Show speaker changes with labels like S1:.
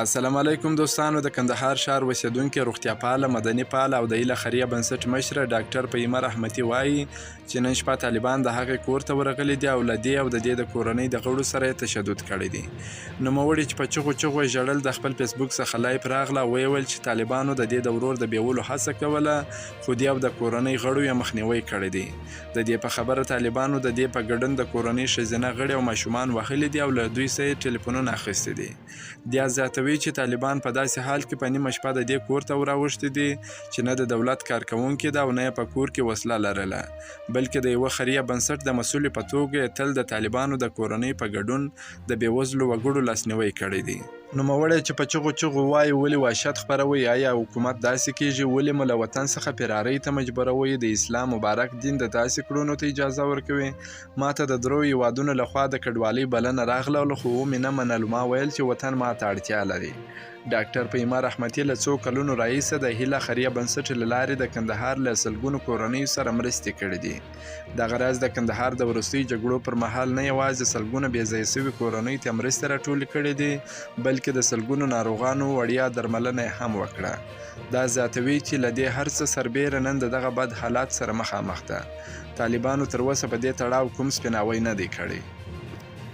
S1: السلام علیکم دوستانو. د کندهار ښار اوسیدونکي روغتیا پاله، مدني پاله او د هیله خیریه بنسټ مشره ډاکټر پیمه رحمتي وایي چې نن شپه طالبان د هغې کور ته ورغلي دي او له دې او د دې د کورنۍ د غړو سره یې تشدد کړی دی. نوموړي چې په چغو چغو یې ژړل د خپل فیسبوک څخه لایف راغله او ویې ویل چې طالبانو د دې د ورور د بیولو هڅه کوله، خو دې او د کورنۍ غړو یې مخنیوی کړی دی. د دې په خبره طالبانو د دې په ګډون د کورنۍ ښځینه غړي او ماشومان وهلي دي او له دوی څخه یې ټلیفونونه اخیستي دي. بیا زیاتوي چې طالبان په داسې حال کې په نیمه شپه د دې کور ته وراوښتي دي چې نه د دولت کارکوونکي ده او نه یې په کور کې وسله لرله، بلکې د یوه خیریه بنسټ د مسؤلې په توګه یې تل د طالبانو د کورنۍ په ګډون د بېوزلو وګړو لاسنیوی کړی دی. نوموړی چې په چغو چغو وایي ولې وحشت خپروئ، آیا حکومت داسې کیږي؟ ولې مو له وطن څخه فرارۍ ته مجبوروئ؟ د اسلام مبارک دین د داسې کړنو ته اجازه ورکوي؟ ما ته د درو هیوادونو لخوا د کډوالۍ بلنه راغله، خو ومې نه منل. ما ویل چې وطن ما ته اړتیا لري. ډاکټر پیمه رحمتي له څو کلونو راهیسه د هیله خیریه بنسټ له لارې د کندهار له سلګونو کورنیو سره مرستې کړې دي. دغه راز د کندهار د وروستیو جګړو پر مهال نه یوازې سلګونه بېځایه سوي کورنیو ته مرستې راټولې کړې دي، بلکې د سلګونو ناروغانو وړیا درملنه یې هم وکړه. دا زیاتوي چې له دې هر څه سربیره نن د دغه بد حالات سره مخامخ ده. طالبانو تر اوسه په دې تړاو کوم سپیناوی نه دی کړی.